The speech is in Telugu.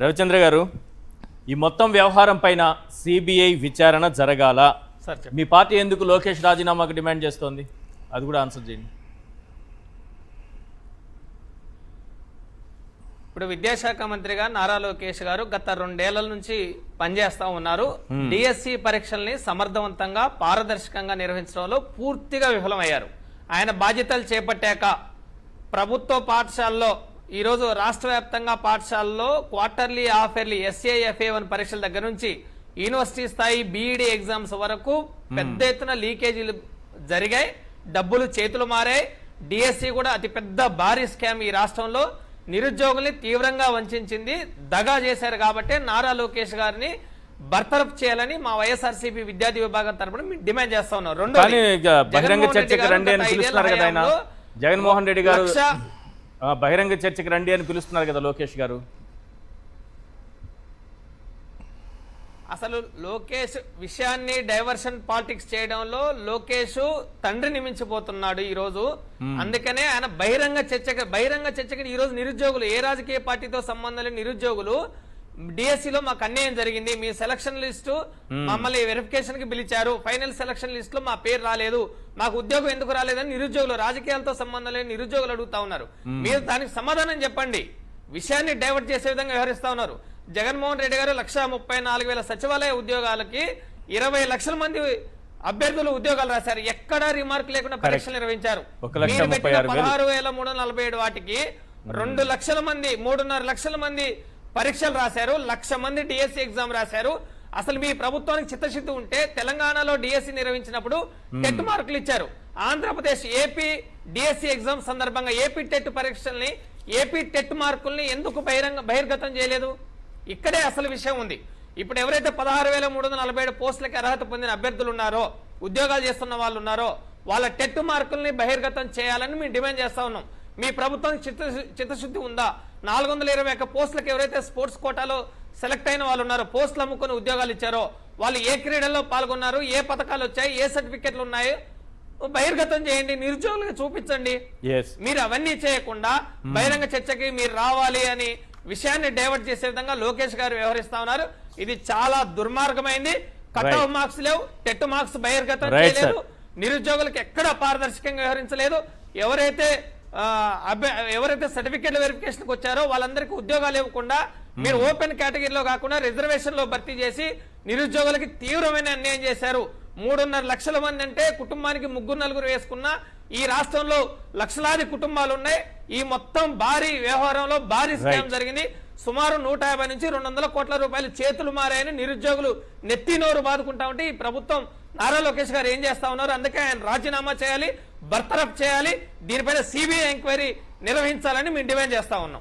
రవిచంద్ర గారు, ఈ మొత్తం వ్యవహారం పైన సిబిఐ విచారణ జరగాల. మీ పార్టీ ఎందుకు లోకేష్ రాజీనామాకు డిమాండ్ చేస్తోంది? అది కూడా ఆన్సర్ చేయండి. ఇప్పుడు విద్యాశాఖ మంత్రిగా నారా లోకేష్ గారు గత 2 ఏళ్ల నుంచి పనిచేస్తా ఉన్నారు. డిఎస్సి పరీక్షల్ని సమర్థవంతంగా పారదర్శకంగా నిర్వహించడంలో పూర్తిగా విఫలమయ్యారు. ఆయన బాధ్యతలు చేపట్టాక ప్రభుత్వ పాఠశాలలో ఈరోజు రాష్ట్ర వ్యాప్తంగా పాఠశాలలో క్వార్టర్లీ, హాఫ్ ఇయర్లీ, SAFA1 పరీక్షల దగ్గర నుంచి యూనివర్సిటీ స్థాయి BEd ఎగ్జామ్స్ వరకు పెద్ద ఎత్తున లీకేజీలు జరిగాయి, డబ్బులు చేతులు మారాయి. డిఎస్సి కూడా అతిపెద్ద భారీ స్కామ్ ఈ రాష్ట్రంలో నిరుద్యోగుల్ని తీవ్రంగా వంచింది, దగా చేశారు. కాబట్టి నారా లోకేష్ గారిని బర్తరఫ్ చేయాలని మా వైఎస్ఆర్సీపీ విద్యార్థి విభాగం తరపున మేము డిమాండ్ చేస్తా ఉన్నాం. జగన్మోహన్ రెడ్డి గారు బహిరంగ చర్చకి రండి అని పిలుస్తున్నారు కదా లోకేష్ గారు. అసలు లోకేష్ విషయాన్ని డైవర్షన్ పాలిటిక్స్ చేయడంలో లోకేష్ తండ్రిని మించిపోతున్నాడు ఈ రోజు. అందుకనే ఆయన బహిరంగ చర్చకి ఈ రోజు నిరుద్యోగులు, ఏ రాజకీయ పార్టీతో సంబంధం లేని నిరుద్యోగులు, డిఎస్సిలో మాకు అన్యాయం జరిగింది, మీ సెలక్షన్ లిస్టు మమ్మల్ని వెరిఫికేషన్ కి పిలిచారు, ఫైనల్ సెలక్షన్ లిస్ట్ లో మా పేరు రాలేదు, మాకు ఉద్యోగం ఎందుకు రాలేదని నిరుద్యోగులు, రాజకీయాలతో సంబంధం లేని నిరుద్యోగులు అడుగుతా ఉన్నారు. మీరు దానికి సమాధానం చెప్పండి. విషయాన్ని డైవర్ట్ చేసే విధంగా వ్యవహరిస్తా ఉన్నారు. జగన్మోహన్ రెడ్డి గారు 1,34,000 సచివాలయ ఉద్యోగాలకి 20 లక్షల మంది అభ్యర్థులు ఉద్యోగాలు రాశారు. ఎక్కడా రిమార్క్ లేకుండా పరీక్షలు నిర్వహించారు. 16,347 వాటికి 2 లక్షల మంది, 3.5 లక్షల మంది పరీక్షలు రాశారు, 1,00,000 మంది డిఎస్సి ఎగ్జామ్ రాశారు. అసలు మీ ప్రభుత్వానికి చిత్తశుద్ధి ఉంటే తెలంగాణలో డిఎస్సి నిర్వహించినప్పుడు టెట్ మార్కులు ఇచ్చారు. ఆంధ్రప్రదేశ్ ఏపీ డిఎస్సి ఎగ్జామ్ సందర్భంగా ఏపీ టెట్ పరీక్షల్ని, ఏపీ టెట్ మార్కుల్ని ఎందుకు బహిర్గతం చేయలేదు? ఇక్కడే అసలు విషయం ఉంది. ఇప్పుడు ఎవరైతే 16,347 పోస్టులకి అర్హత పొందిన అభ్యర్థులు ఉన్నారో, ఉద్యోగాలు చేస్తున్న వాళ్ళు ఉన్నారో, వాళ్ళ టెట్ మార్కుల్ని బహిర్గతం చేయాలని మేము డిమాండ్ చేస్తా ఉన్నాం. మీ ప్రభుత్వానికి చిత్తశుద్ధి ఉందా? 421 పోస్టులకు ఎవరైతే స్పోర్ట్స్ కోటాలో సెలెక్ట్ అయిన వాళ్ళు ఉన్నారో, పోస్టులు అమ్ముకుని ఉద్యోగాలు ఇచ్చారో, వాళ్ళు ఏ క్రీడల్లో పాల్గొన్నారు, ఏ పథకాలు వచ్చాయి, ఏ సర్టిఫికెట్లు ఉన్నాయి, బహిర్గతం చేయండి, నిరుద్యోగులకు చూపించండి. మీరు అవన్నీ చేయకుండా బహిరంగ చర్చకి మీరు రావాలి అని విషయాన్ని డైవర్ట్ చేసే విధంగా లోకేష్ గారు వ్యవహరిస్తా ఉన్నారు. ఇది చాలా దుర్మార్గమైంది. కట్ ఆఫ్ మార్క్స్ లేవు, టెట్ మార్క్స్ బహిర్గతం చేయలేదు, నిరుద్యోగులకు ఎక్కడ పారదర్శకంగా వ్యవహరించలేదు. ఎవరైతే సర్టిఫికెట్ల వెరిఫికేషన్ వచ్చారో వాళ్ళందరికీ ఉద్యోగాలు ఇవ్వకుండా మీరు ఓపెన్ కేటగిరీలో కాకుండా రిజర్వేషన్ లో భర్తీ చేసి నిరుద్యోగులకి తీవ్రమైన అన్యాయం చేశారు. 3.5 లక్షల మంది అంటే కుటుంబానికి 3-4 వేసుకున్న ఈ రాష్ట్రంలో లక్షలాది కుటుంబాలు ఉన్నాయి. ఈ మొత్తం భారీ వ్యవహారంలో భారీ స్కామ్ జరిగింది. సుమారు 150 నుంచి 200 కోట్ల రూపాయలు చేతులు మారాయని నిరుద్యోగులు నెత్తి నోరు బాదుకుంటా ఉంటే ఈ ప్రభుత్వం నారా లోకేష్ గారు ఏం చేస్తా ఉన్నారు? అందుకే ఆయన రాజీనామా చేయాలి, బర్తరఫ్ చేయాలి, దీనిపైన సిబిఐ ఎంక్వైరీ నిర్వహించాలని మేము డిమాండ్ చేస్తా ఉన్నాం.